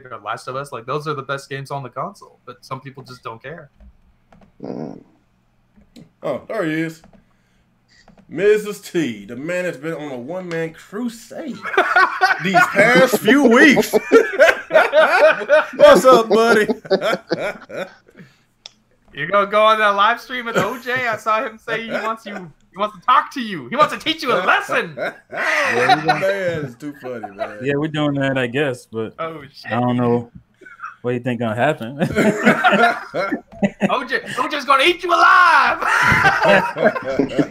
Metroid or Last of Us. Like those are the best games on the console, but some people just don't care. Oh, there he is. Mrs. T, the man has been on a one-man crusade these past few weeks. What's up, buddy? You're gonna go on that live stream with OJ? I saw him say he wants to talk to you. He wants to teach you a lesson. Yeah, man, it's too funny, man. Yeah, we're doing that, I guess, but Oh shit! I don't know what you think gonna happen. OJ's gonna eat you alive.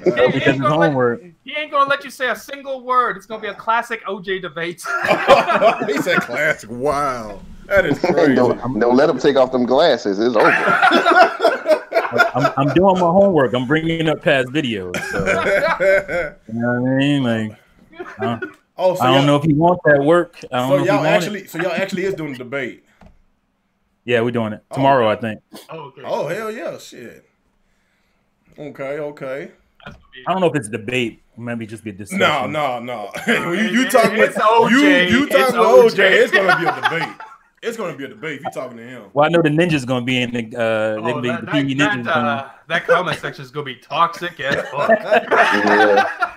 Because it's homework. He ain't gonna let you say a single word. It's gonna be a classic OJ debate. He said classic. Wow. That is crazy. Don't let him take off them glasses. It's over. I'm doing my homework. I'm bringing up past videos. So, you know what I mean? Like, I don't know if he wants that work. So y'all actually is doing the debate. Yeah, we're doing it tomorrow, I think. Okay. Oh hell yeah, shit. Okay. I don't know if it's a debate. Maybe just be a discussion. No. you talking with OJ. You talking with OJ? It's gonna be a debate. It's gonna be a debate if you talking to him. Well, I know the ninja's gonna be in the PE ninjas. That comment section is gonna be toxic as fuck. I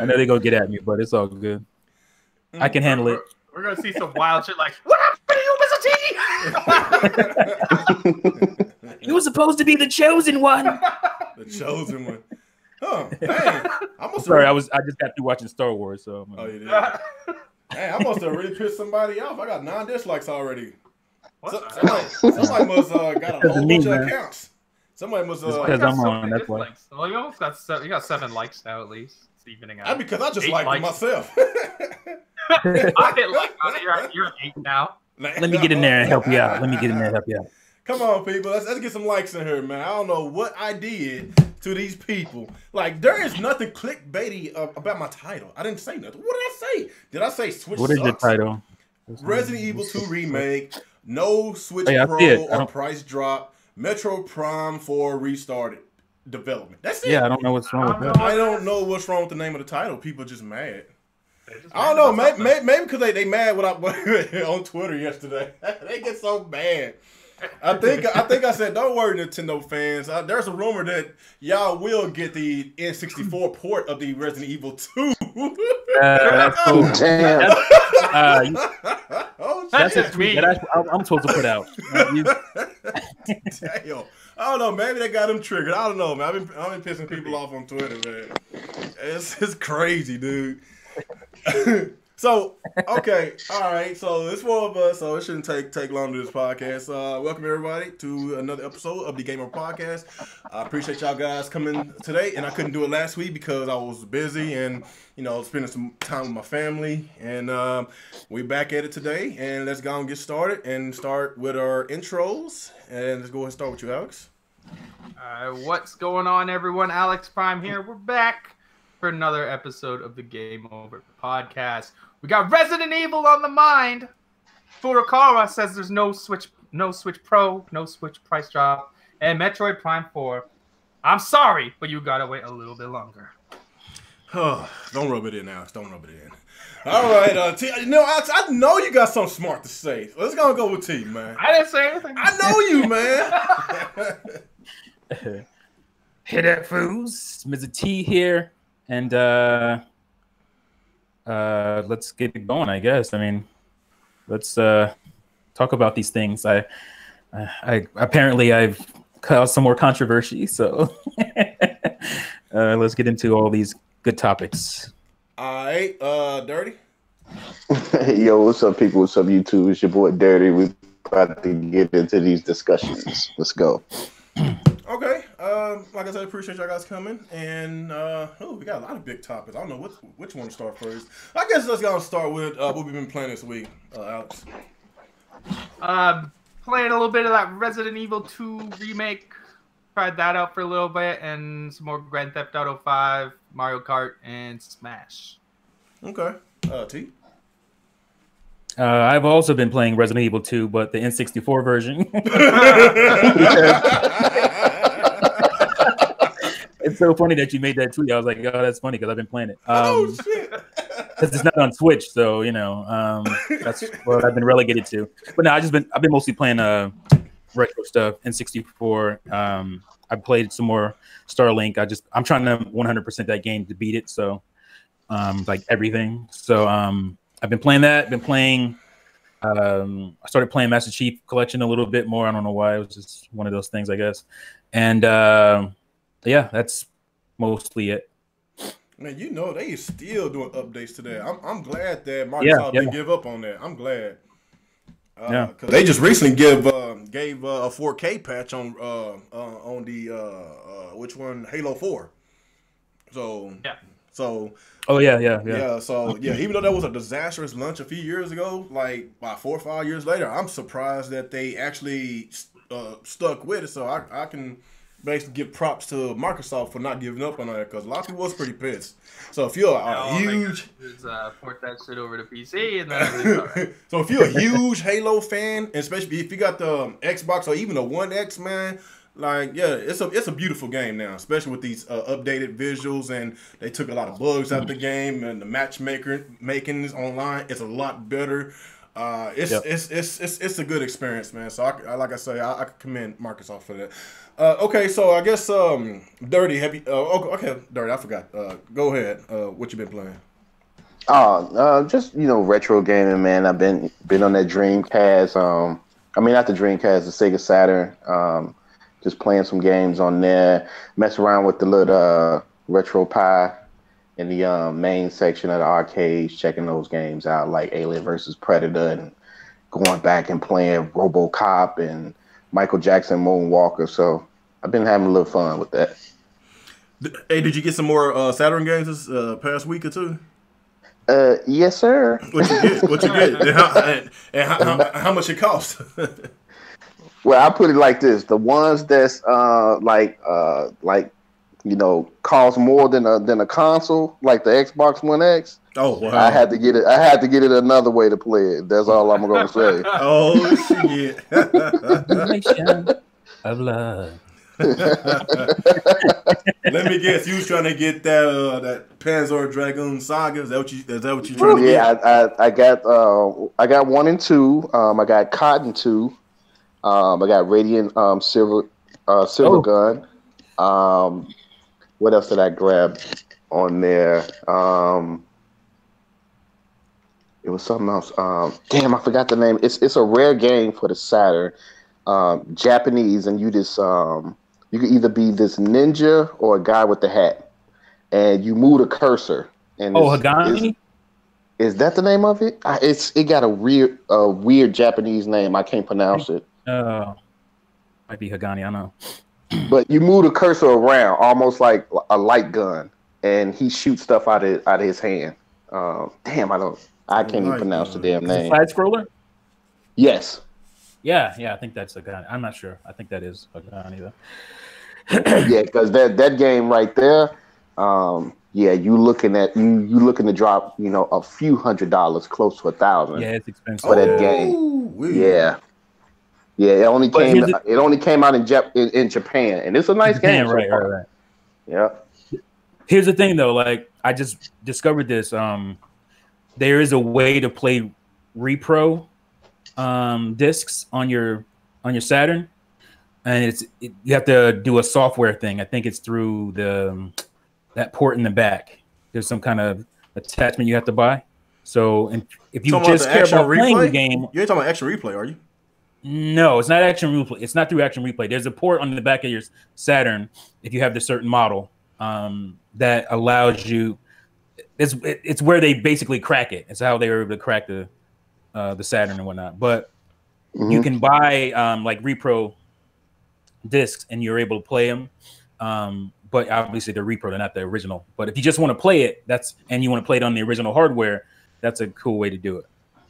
know they're gonna get at me, but it's all good. I can handle it. We're gonna see some wild shit like, what happened to you, Mr. T? You were supposed to be the chosen one. The chosen one. Oh, man. Sorry, I just got through watching Star Wars, so. Oh, you did. Man, I must have really pissed somebody off. I got 9 dislikes already. Somebody must got a whole bunch of accounts. Somebody must because I'm on. That's why. Well, you almost got 7. You got 7 likes now at least. It's evening out. That's because I just like myself. I hit like on it. You're at 8 now. Let me get in there and help you out. Come on, people. Let's get some likes in here, man. I don't know what I did to these people. Like, there is nothing clickbaity about my title. I didn't say nothing. What did I say? Did I say Switch What sucks? is your title? Resident Evil 2 Remake. No Switch Hey, Pro or price drop. Metroid Prime 4 restarted development. That's it. Yeah, I don't know what's wrong with that. I don't know what's wrong with the name of the title. People are just mad. I don't know. Maybe because they mad what I on Twitter yesterday. They get so mad. I think I said, don't worry, Nintendo fans. There's a rumor that y'all will get the N64 port of the Resident Evil 2. That's cool. Damn. That's a tweet that I'm supposed to put out. Damn. I don't know. Maybe they got them triggered. I don't know, man. I've been pissing people off on Twitter, man. It's crazy, dude. So, okay, all right. So it's 4 of us, so it shouldn't take long to do this podcast. Welcome everybody to another episode of the Gamer Podcast. I appreciate y'all guys coming today, and I couldn't do it last week because I was busy and spending some time with my family. And we back at it today, and let's go and get started and start with our intros. And let's go ahead and start with you, Alex. What's going on, everyone? Alex Prime here. We're back for another episode of the Game Over Podcast. We got Resident Evil on the mind. Furukawa says there's no Switch Pro, no Switch price drop, and Metroid Prime 4. I'm sorry, but you gotta wait a little bit longer. Don't rub it in, Alex. Don't rub it in. All right, T. Alex, I know you got something smart to say. Let's go with T, man. I didn't say anything. I know you, man. Hey there, fools. Mr. T here. And let's get it going, I guess. I mean, let's talk about these things. I apparently I've caused some more controversy, so let's get into all these good topics. All right, Dirty. Yo, what's up, people? What's up, YouTube? It's your boy Dirty. We're about to get into these discussions. Let's go. Okay, like I said, appreciate y'all guys coming, and we got a lot of big topics. I don't know which one to start first. I guess let's go and start with what we've been playing this week, Alex. Playing a little bit of that Resident Evil 2 remake. Tried that out for a little bit, and some more Grand Theft Auto 5, Mario Kart, and Smash. Okay, T. I've also been playing Resident Evil 2, but the N64 version. It's so funny that you made that tweet. I was like, oh, that's funny because I've been playing it. Oh, shit. because it's not on Switch, so that's what I've been relegated to. But no, I've been mostly playing retro stuff, N64. I played some more Starlink. I'm trying to 100% that game to beat it. So like everything. So I've been playing that. Been playing. I started playing Master Chief Collection a little bit more. I don't know why. It was just one of those things, I guess. And yeah, that's mostly it. Man, they still doing updates to that. I'm glad that Microsoft didn't give up on that. I'm glad. Cause they just recently gave a 4K patch on the which one, Halo 4. So yeah. So oh yeah. So even though that was a disastrous launch a few years ago, like by 4 or 5 years later, I'm surprised that they actually stuck with it. So I can basically give props to Microsoft for not giving up on that, because a lot of people was pretty pissed. So if you're a huge, port that shit over to PC, and then all right. So if you're a huge Halo fan, and especially if you got the Xbox or even a One X, man, like it's a beautiful game now, especially with these updated visuals, and they took a lot of bugs out the game, and the making is online. It's a lot better. It's a good experience, man. So I commend Microsoft for that. Okay, so I guess Dirty, have you? Okay, Dirty, I forgot. Go ahead. What you been playing? Just retro gaming, man. I've been on that Dreamcast. I mean, not the Dreamcast, the Sega Saturn. Just playing some games on there. Mess around with the little Retro Pie in the main section of the arcades, checking those games out, like Alien vs. Predator, and going back and playing RoboCop and Michael Jackson Moonwalker. So I've been having a little fun with that. Hey, did you get some more Saturn games this past week or two? Yes, sir. What you get? And how much it cost? Well, I put it like this: the ones that's cost more than a console, like the Xbox One X. Oh wow! I had to get it another way to play it. That's all I'm gonna say. Oh shit! Of love. Let me guess, you was trying to get that Panzer Dragoon Saga. Is that what you trying to get? Yeah, I got 1 and 2. I got Cotton 2. I got Radiant Silver Gun. What else did I grab on there? It was something else. Damn, I forgot the name. It's a rare game for the Saturn. Japanese, and you can either be this ninja or a guy with the hat, and you move the cursor. And Hagami? Is that the name of it? It got a weird Japanese name. I can't pronounce it. Might be Hagani. I don't know. But you move the cursor around, almost like a light gun, and he shoots stuff out of his hand. Damn, I can't even pronounce the damn name. Side scroller? Yes. Yeah, I think that's Hagani. I'm not sure. I think that is Hagani though. Yeah, because that game right there, you looking to drop, a few $100s, close to $1,000. Yeah, it's expensive for that game. Weird. Yeah, it only came out in Japan, and it's a nice game. Right. Yeah. Here's the thing though, like I just discovered this. There is a way to play repro discs on your Saturn, and you have to do a software thing. I think it's through that port in the back. There's some kind of attachment you have to buy. So, and if you just care about playing the game, you ain't talking about Action Replay, are you? No, it's not Action Replay. It's not through Action Replay. There's a port on the back of your Saturn if you have the certain model that allows you. It's where they basically crack it. It's how they were able to crack the Saturn and whatnot. But you can buy like repro discs and you're able to play them. But obviously they're repro, they're not the original. But if you just want to play it, and you want to play it on the original hardware, that's a cool way to do it.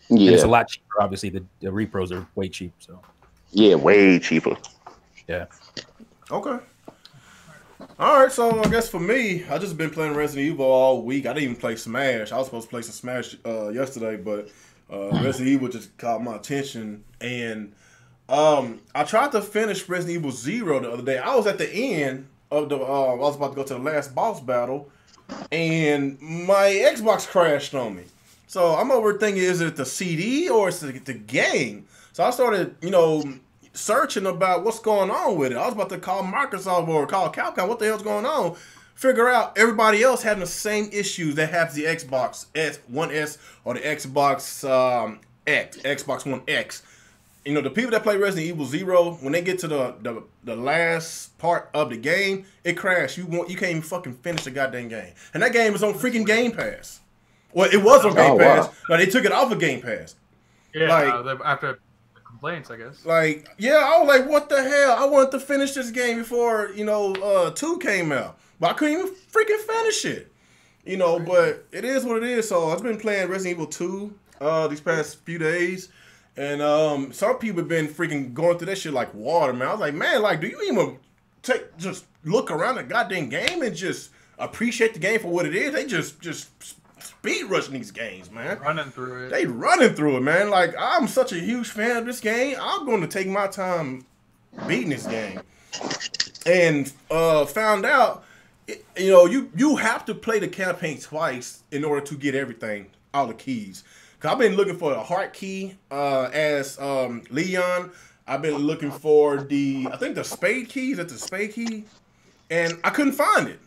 Yeah, and it's a lot cheaper. Obviously, the repros are way cheap. So yeah, way cheaper. Yeah. Okay. All right, so I guess for me, I just been playing Resident Evil all week. I didn't even play Smash. I was supposed to play some Smash yesterday, but Resident Evil just caught my attention. And I tried to finish Resident Evil 0 the other day. I was at the end of I was about to go to the last boss battle, and my Xbox crashed on me. So I'm over thinking, is it the CD or is it the game? So I started, searching about what's going on with it. I was about to call Microsoft or call Capcom. What the hell's going on? Figure out everybody else having the same issues that has the Xbox One S or the Xbox Xbox One X. The people that play Resident Evil 0, when they get to the last part of the game, it crashed. You can't even fucking finish the goddamn game. And that game is on freaking Game Pass. Well, it was on Game Pass, but they took it off of Game Pass. Yeah, after complaints, I guess. I was like, what the hell? I wanted to finish this game before 2 came out, but I couldn't even freaking finish it. But it is what it is. So I've been playing Resident Evil 2 these past few days. And some people have been freaking going through that shit like water, man. I was like, man, do you even just look around the goddamn game and just appreciate the game for what it is? They just speed rushing these games, man. Running through it. They running through it, man. I'm such a huge fan of this game. I'm going to take my time beating this game. And found out, you have to play the campaign twice in order to get everything, all the keys. I've been looking for the heart key as Leon. I've been looking for the spade key. Is that the spade key? And I couldn't find it.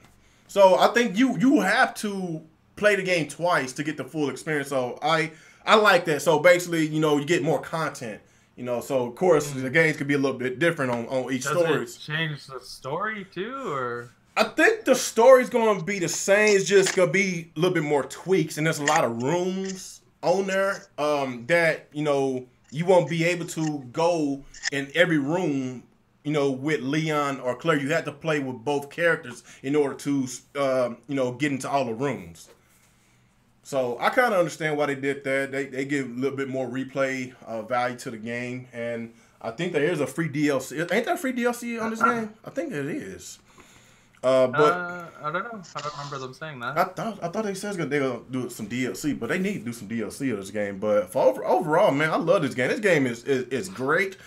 So I think you have to play the game twice to get the full experience. So I like that. So basically, you get more content. So of course the games could be a little bit different on each story. Does it change the story too, or? I think the story's going to be the same. It's just going to be a little bit more tweaks, and there's a lot of rooms on there that you won't be able to go in every room with Leon or Claire. You have to play with both characters in order to get into all the rooms. So I kind of understand why they did that. They give a little bit more replay value to the game, and I think there is a free DLC. Ain't there a free DLC on this game? I think it is. But I don't know. I don't remember them saying that. I thought they said they were gonna do some DLC, but they need to do some DLC of this game. But for overall, man, I love this game. This game is great.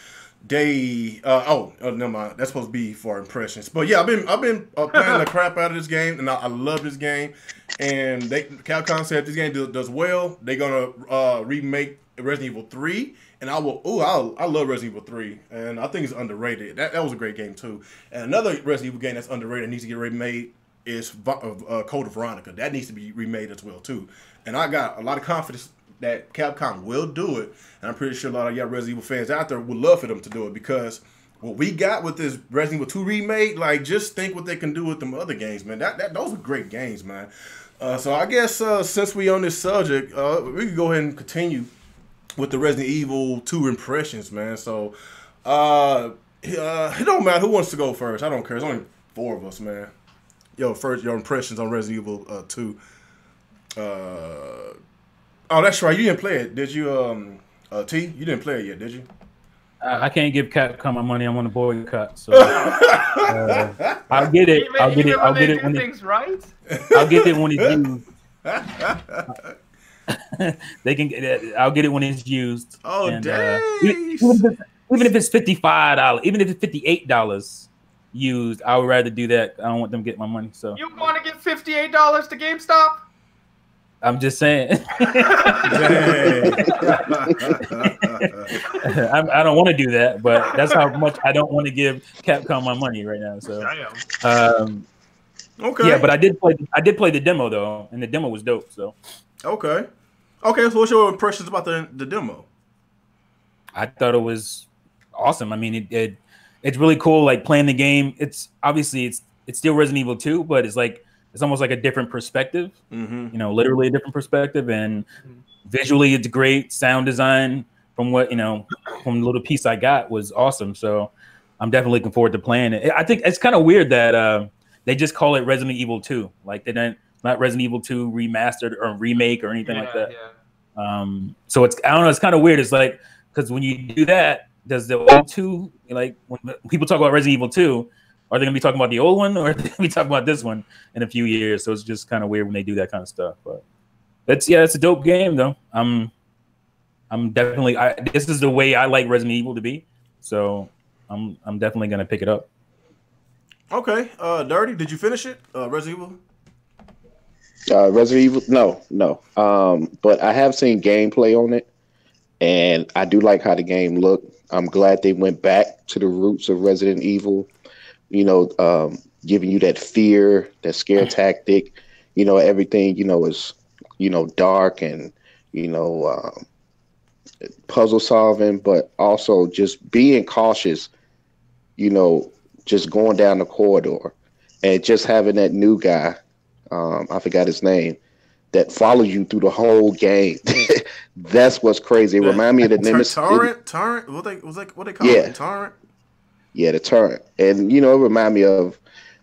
They never mind. That's supposed to be for impressions. But yeah, I've been playing the crap out of this game, and I love this game. And Capcom said if this game does well, they're gonna remake Resident Evil 3. And I love Resident Evil 3, and I think it's underrated. That was a great game too. And another Resident Evil game that's underrated and needs to get remade is Code of Veronica. That needs to be remade as well too. And I got a lot of confidence that Capcom will do it, and I'm pretty sure a lot of y'all Resident Evil fans out there would love for them to do it, because what we got with this Resident Evil 2 remake, just think what they can do with them other games, man. Those are great games, man. So I guess since we on this subject, we can go ahead and continue with the Resident Evil 2 impressions, man. So, it don't matter who wants to go first. I don't care. There's only 4 of us, man. First, your impressions on Resident Evil 2. Oh, that's right. You didn't play it, did you? T, you didn't play it yet, did you? I can't give Capcom my money. I'm on a boycott, so I'll get it. I'll get it. I'll get it when things right. I'll get it when it's used. They can get it. I'll get it when it's used. Oh, and, dang! Even if it's $55, even if it's $58 used, I would rather do that. I don't want them to get my money. So you want to give $58 to GameStop? I'm just saying. I don't want to do that, but that's how much I don't want to give Capcom my money right now. So, okay. Yeah, but I did play the demo though, and the demo was dope. So, okay. So what's your impressions about the demo? I thought it was awesome. I mean, it's really cool. Like playing the game. It's obviously it's still Resident Evil 2, but it's almost like a different perspective. Mm-hmm. Literally a different perspective, and visually it's great. Sound design from what from the little piece I got was awesome. So I'm definitely looking forward to playing it. I think it's kind of weird that they just call it Resident Evil 2. Like they don't. Not Resident Evil 2 remastered or remake or anything like that. Yeah. So I don't know. It's kind of weird. It's like, because when you do that, does the old 2, like when people talk about Resident Evil 2, are they going to be talking about the old one, or are they going to be talking about this one in a few years? So it's just kind of weird when they do that kind of stuff. But it's a dope game though. I'm definitely, this is the way I like Resident Evil to be. So I'm definitely going to pick it up. Okay. Dirty, did you finish it? Resident Evil? Resident Evil, no. But I have seen gameplay on it, and I do like how the game looked. I'm glad they went back to the roots of Resident Evil. Giving you that fear, that scare tactic. Everything is dark and you know puzzle solving, but also just being cautious. You know, just going down the corridor and just having that new guy. I forgot his name that follow you through the whole game. That's what's crazy. It remind me of the Nemesis. Torrent. What they call Yeah. it? Torrent. Yeah, the Torrent, and it remind me of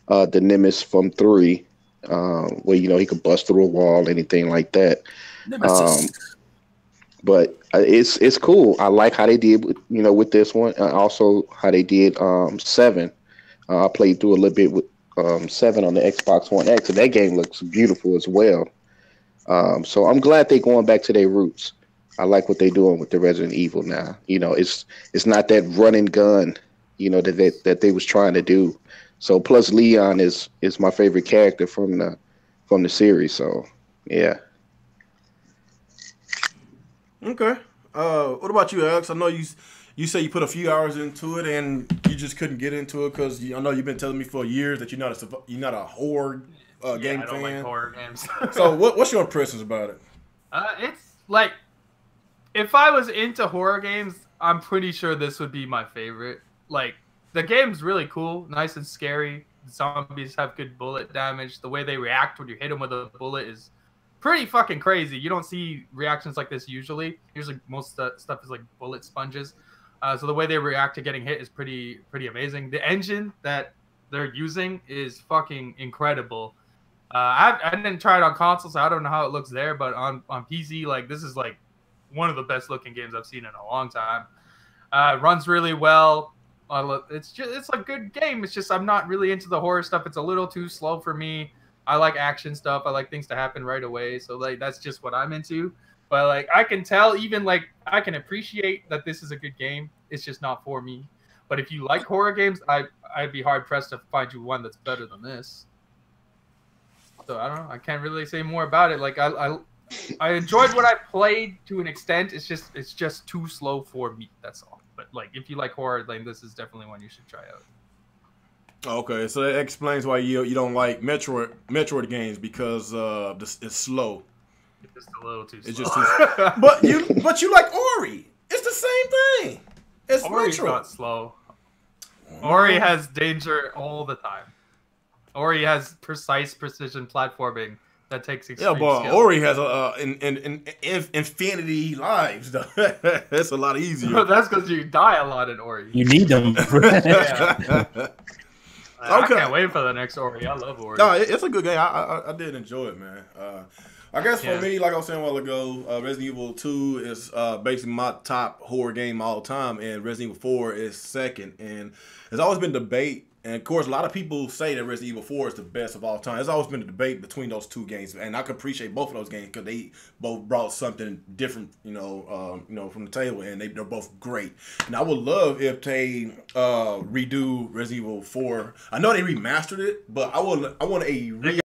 the Nemesis from 3, where he could bust through a wall, anything like that. Nemesis. But it's cool. I like how they did, with this one, and also how they did 7. I played through a little bit with 7 on the Xbox One X, and that game looks beautiful as well. So I'm glad they're going back to their roots. I like what they're doing with the Resident Evil now. It's not that run and gun, that they was trying to do. So plus Leon is my favorite character from the series. So yeah. Okay. What about you, Alex? I know you say you put a few hours into it and you just couldn't get into it because I know you've been telling me for years that you're not a horror game fan. I don't like horror games. So what's your impressions about it? It's like, if I was into horror games, I'm pretty sure this would be my favorite. Like, the game's really cool, nice and scary. The zombies have good bullet damage. The way they react when you hit them with a bullet is pretty fucking crazy. You don't see reactions like this usually. Usually most stuff is like bullet sponges. So the way they react to getting hit is pretty amazing. The engine that they're using is fucking incredible. I didn't try it on console, so I don't know how it looks there. But on PC, like, this is like one of the best looking games I've seen in a long time. It runs really well. It's a good game. It's just I'm not really into the horror stuff. It's a little too slow for me. I like action stuff. I like things to happen right away. So like that's just what I'm into. But like I can tell, even like I can appreciate that this is a good game. It's just not for me. But if you like horror games, I'd be hard pressed to find you one that's better than this. So I don't know. I can't really say more about it. Like I enjoyed what I played to an extent. It's just too slow for me. That's all. But like if you like horror, like this is definitely one you should try out. Okay, so that explains why you don't like Metroid games because it's slow. It's just a little too slow. It's just too. but you like Ori. It's the same thing. It's Ori's Metroid. not slow. Ori has danger all the time. Ori has precision platforming that takes extreme skill. Ori has infinity lives. That's a lot easier. That's because you die a lot in Ori. You need them. Yeah. I can't wait for the next Ori. I love Ori. No, it's a good game. I did enjoy it, man. I guess for me, like I was saying a while ago, Resident Evil 2 is basically my top horror game all time, and Resident Evil 4 is second. And there's always been debate. And, of course, a lot of people say that Resident Evil 4 is the best of all time. There's always been a debate between those two games. And I can appreciate both of those games because they both brought something different, from the table. And they're both great. And I would love if they redo Resident Evil 4. I know they remastered it, but I want a